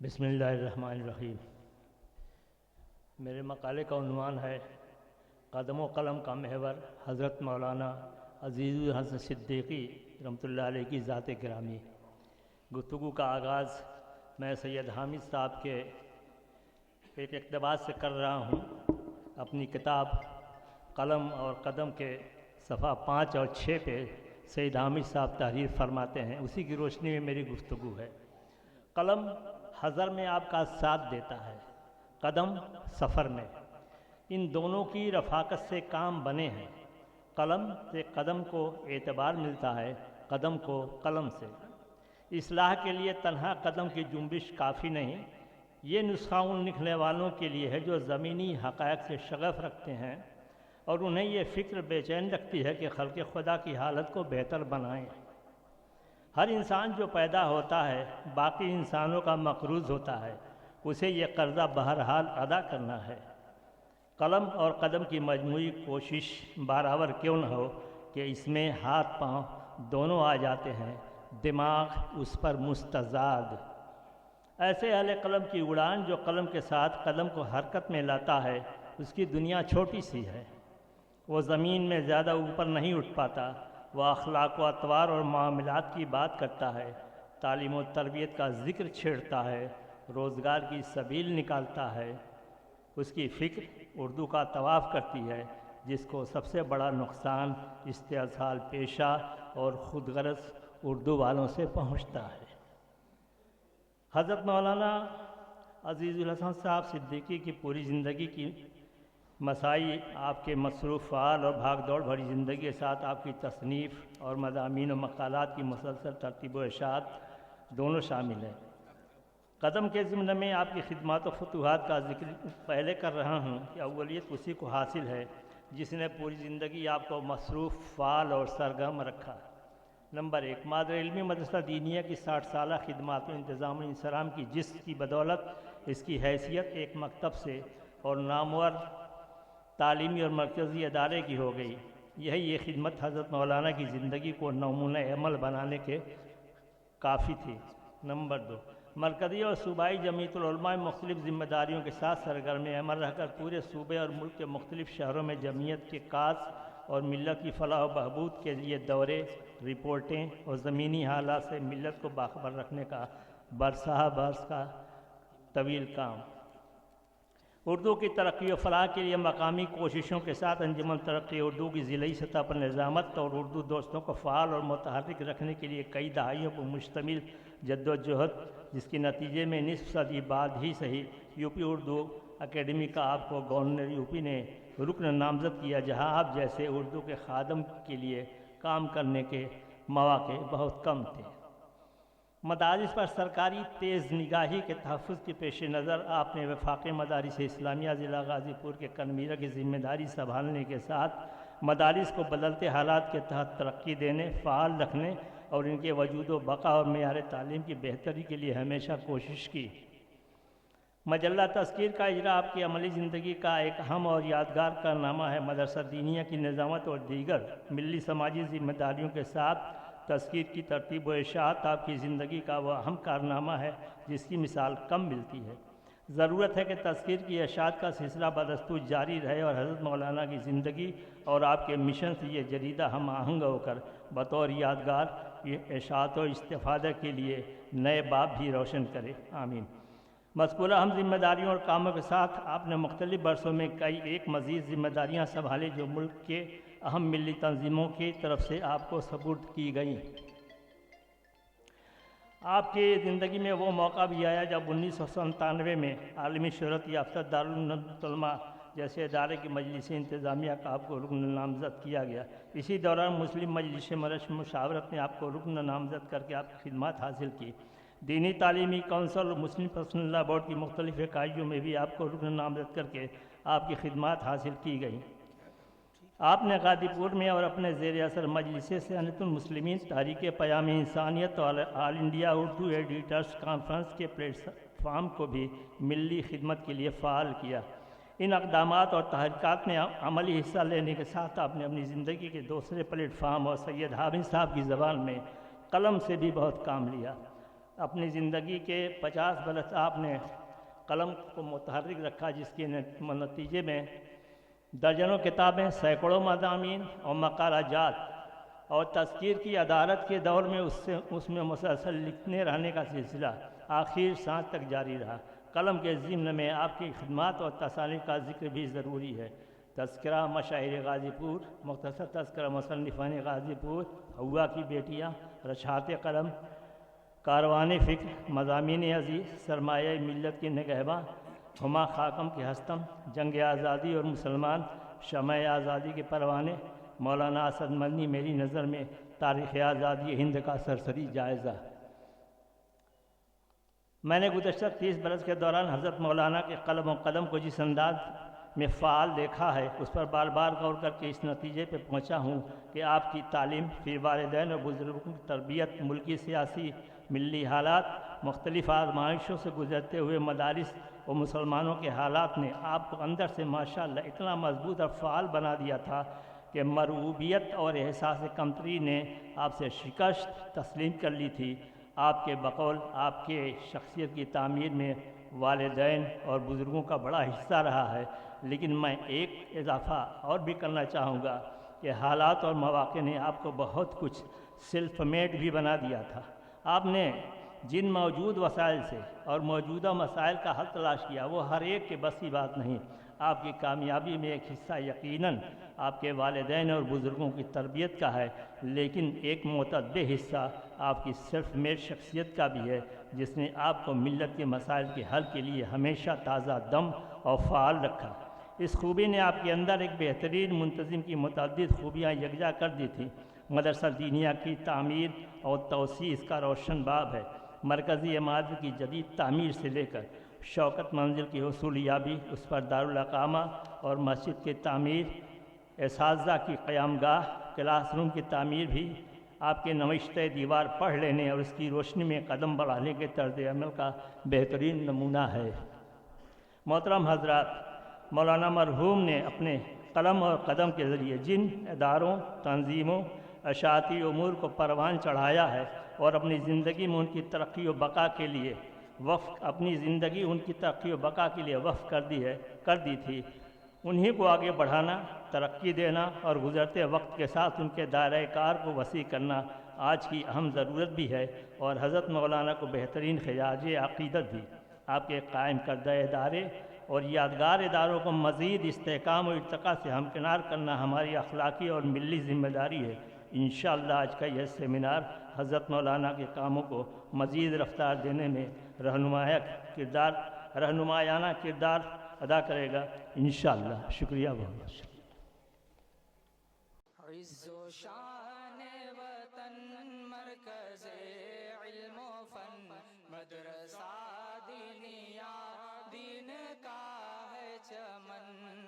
بسم اللہ الرحمن الرحیم۔ میرے مقالے کا عنوان ہے قدم و قلم کا محور حضرت مولانا عزیز الحسن صدیقی رحمۃ اللہ علیہ کی ذات گرامی۔ گفتگو کا آغاز میں سید حامد صاحب کے ایک اقتباس سے کر رہا ہوں۔ اپنی کتاب قلم اور قدم کے صفحہ 5 اور 6 پہ سید حامد صاحب تحریر فرماتے ہیں، اسی کی روشنی میں میری گفتگو ہے۔ قلم حضر میں آپ کا ساتھ دیتا ہے، قدم سفر میں۔ ان دونوں کی رفاقت سے کام بنے ہیں۔ قلم سے قدم کو اعتبار ملتا ہے، قدم کو قلم سے۔ اصلاح کے لیے تنہا قدم کی جنبش کافی نہیں، یہ نسخہ ان لکھنے والوں کے لیے ہے جو زمینی حقائق سے شغف رکھتے ہیں اور انہیں یہ فکر بے چین رکھتی ہے کہ خلق خدا کی حالت کو بہتر بنائیں۔ ہر انسان جو پیدا ہوتا ہے باقی انسانوں کا مقروض ہوتا ہے، اسے یہ قرضہ بہرحال ادا کرنا ہے۔ قلم اور قدم کی مجموعی کوشش برابر کیوں نہ ہو کہ اس میں ہاتھ پاؤں دونوں آ جاتے ہیں، دماغ اس پر مستزاد۔ ایسے اہل قلم کی اڑان جو قلم کے ساتھ قدم کو حرکت میں لاتا ہے، اس کی دنیا چھوٹی سی ہے۔ وہ زمین میں زیادہ اوپر نہیں اٹھ پاتا۔ وہ اخلاق و اطوار اور معاملات کی بات کرتا ہے، تعلیم و تربیت کا ذکر چھیڑتا ہے، روزگار کی سبیل نکالتا ہے۔ اس کی فکر اردو کا طواف کرتی ہے، جس کو سب سے بڑا نقصان استحصال پیشہ اور خود غرض اردو والوں سے پہنچتا ہے۔ حضرت مولانا عزیز الحسن صاحب صدیقی کی پوری زندگی کی مسائی آپ کے مصروف فعال اور بھاگ دوڑ بھری زندگی کے ساتھ آپ کی تصنیف اور مضامین و مقالات کی مسلسل ترتیب و ارشاد دونوں شامل ہیں۔ قدم کے ضمن میں آپ کی خدمات و فتوحات کا ذکر پہلے کر رہا ہوں کہ اولیت اسی کو حاصل ہے جس نے پوری زندگی آپ کو مصروف فعال اور سرگرم رکھا۔ نمبر 1، مادر علمی مدرسہ دینیہ کی 60 سالہ خدمات و انتظام انصرام کی، جس کی بدولت اس کی حیثیت ایک مکتب سے اور نامور تعلیمی اور مرکزی ادارے کی ہو گئی۔ یہ خدمت حضرت مولانا کی زندگی کو نمونہ عمل بنانے کے کافی تھی۔ نمبر 2، مرکزی اور صوبائی جمعیت العلماء مختلف ذمہ داریوں کے ساتھ سرگرم عمل رہ کر پورے صوبے اور ملک کے مختلف شہروں میں جمعیت کے کاز اور ملت کی فلاح و بہبود کے لیے دورے، رپورٹیں اور زمینی حالات سے ملت کو باخبر رکھنے کا برس کا طویل کام۔ اردو کی ترقی و فلاح کے لیے مقامی کوششوں کے ساتھ انجمن ترقی اردو کی ضلعی سطح پر نظامت اور اردو دوستوں کو فعال اور متحرک رکھنے کے لیے کئی دہائیوں پر مشتمل جد و جہد، جس کے نتیجے میں نصف صدی بعد ہی صحیح یوپی اردو اکیڈمی کا آپ کو گورنر یوپی نے رکن نامزد کیا، جہاں آپ جیسے اردو کے خادم کے لیے کام کرنے کے مواقع بہت کم تھے۔ مدارس پر سرکاری تیز نگاہی کے تحفظ کے پیش نظر آپ نے وفاقی مدارس اسلامیہ ضلع غازی پور کے کنوینر کی ذمہ داری سنبھالنے کے ساتھ مدارس کو بدلتے حالات کے تحت ترقی دینے، فعال رکھنے اور ان کے وجود و بقا اور معیار تعلیم کی بہتری کے لیے ہمیشہ کوشش کی۔ مجلہ تذکیر کا اجرا آپ کی عملی زندگی کا ایک اہم اور یادگار کارنامہ ہے۔ مدرسہ دینیہ کی نظامت اور دیگر ملی سماجی ذمہ داریوں کے ساتھ تذکیر کی ترتیب و اشاعت آپ کی زندگی کا وہ اہم کارنامہ ہے جس کی مثال کم ملتی ہے۔ ضرورت ہے کہ تذکیر کی اشاعت کا سلسلہ بدستور جاری رہے اور حضرت مولانا کی زندگی اور آپ کے مشن سے یہ جریدہ ہم آہنگ ہو کر بطور یادگار یہ اشاعت و استفادہ کے لیے نئے باب بھی روشن کرے، آمین۔ مذکورہ اہم ذمہ داریوں اور کاموں کے ساتھ آپ نے مختلف برسوں میں کئی ایک مزید ذمہ داریاں سنبھالیں جو ملک کے اہم ملی تنظیموں کی طرف سے آپ کو سپرد کی گئیں۔ آپ کی زندگی میں وہ موقع بھی آیا جب 1997 میں عالمی شہرت یافتہ دارالعلوم جیسے ادارے کی مجلس انتظامیہ کا آپ کو رکن نامزد کیا گیا۔ اسی دوران مسلم مجلس مشاورت نے آپ کو رکن نامزد کر کے آپ کی خدمات حاصل کی۔ دینی تعلیمی کونسل اور مسلم پرسنل لا بورڈ کی مختلف اکائیوں میں بھی آپ کو رکن نامزد کر کے آپ کی خدمات حاصل کی گئیں۔ آپ نے غازی پور میں اور اپنے زیر اثر مجلس صحنت المسلمین تحریک پیام انسانیت اور آل انڈیا اردو ایڈیٹرز کانفرنس کے پلیٹ فارم کو بھی ملی خدمت کے لیے فعال کیا۔ ان اقدامات اور تحریکات میں عملی حصہ لینے کے ساتھ آپ نے اپنی زندگی کے دوسرے پلیٹ فارم اور سید حامد صاحب کی زبان میں قلم سے بھی بہت کام لیا۔ اپنی زندگی کے 50 برس آپ نے قلم کو متحرک رکھا، جس کے نتیجے میں درجنوں کتابیں، سینکڑوں مضامین اور مقالہ جات اور تذکیر کی عدالت کے دور میں اس میں مسلسل لکھنے رہنے کا سلسلہ آخر سانس تک جاری رہا۔ قلم کے ضمن میں آپ کی خدمات اور تصانیف کا ذکر بھی ضروری ہے۔ تذکرہ مشاہیر غازی پور، مختصر تذکرہ مصنفان غازی پور، حوا کی بیٹیاں، رشحات قلم، کاروان فکر، مضامین عزیز، سرمایہ ملت کی نگہباں، ہما خاکم کے ہستم، جنگ آزادی اور مسلمان، شمع آزادی کے پروانے، مولانا اسد مدنی، میری نظر میں تاریخ آزادی ہند کا سرسری جائزہ۔ میں نے گزشتہ 30 برس کے دوران حضرت مولانا کے قلم و قدم کو جس انداز میں فعال دیکھا ہے، اس پر بار بار غور کر کے اس نتیجے پہ پہنچا ہوں کہ آپ کی تعلیم، پھر والدین اور بزرگوں کی تربیت، ملکی سیاسی ملی حالات، مختلف آزمائشوں سے گزرتے ہوئے مدارس اور مسلمانوں کے حالات نے آپ کو اندر سے ماشاءاللہ اتنا مضبوط اور فعال بنا دیا تھا کہ مرعوبیت اور احساس کمتری نے آپ سے شکست تسلیم کر لی تھی۔ آپ کے بقول آپ کے شخصیت کی تعمیر میں والدین اور بزرگوں کا بڑا حصہ رہا ہے، لیکن میں ایک اضافہ اور بھی کرنا چاہوں گا کہ حالات اور مواقع نے آپ کو بہت کچھ سیلف میڈ بھی بنا دیا تھا۔ آپ نے جن موجود وسائل سے اور موجودہ مسائل کا حل تلاش کیا، وہ ہر ایک کے بس کی بات نہیں۔ آپ کی کامیابی میں ایک حصہ یقیناً آپ کے والدین اور بزرگوں کی تربیت کا ہے، لیکن ایک متعدد حصہ آپ کی سیلف میڈ شخصیت کا بھی ہے، جس نے آپ کو ملت کے مسائل کے حل کے لیے ہمیشہ تازہ دم اور فعال رکھا۔ اس خوبی نے آپ کے اندر ایک بہترین منتظم کی متعدد خوبیاں یکجا کر دی تھیں۔ مدرسہ دینیہ کی تعمیر اور توسیع اس کا روشن باب ہے۔ مرکزی عمارت کی جدید تعمیر سے لے کر شوکت منزل کی حصول یابی، اس پر دارالاقامہ اور مسجد کی تعمیر، اساتذہ کی قیام گاہ، کلاس روم کی تعمیر بھی آپ کے نوشتہ دیوار پڑھ لینے اور اس کی روشنی میں قدم بڑھانے کے طرز عمل کا بہترین نمونہ ہے۔ محترم حضرات، مولانا مرحوم نے اپنے قلم اور قدم کے ذریعے جن اداروں، تنظیموں، اشاعتی امور کو پروان چڑھایا ہے اور اپنی زندگی میں ان کی ترقی و بقا کے لیے وقف کر دی تھی، انہی کو آگے بڑھانا، ترقی دینا اور گزرتے وقت کے ساتھ ان کے دائرۂ کار کو وسیع کرنا آج کی اہم ضرورت بھی ہے، اور حضرت مولانا کو بہترین خراج عقیدت بھی۔ آپ کے قائم کردہ ادارے اور یادگار اداروں کو مزید استحکام و ارتقاء سے ہمکنار کرنا ہماری اخلاقی اور ملی ذمہ داری ہے۔ انشاءاللہ آج کا یہ سیمینار حضرت مولانا کے کاموں کو مزید رفتار دینے میں رہنمایانہ کردار ادا کرے گا انشاءاللہ۔ شکریہ بہت شکریہ۔ عز و شان وطن، مرکز علم و فن، مدرسہ دینیا دین کا ہے چمن۔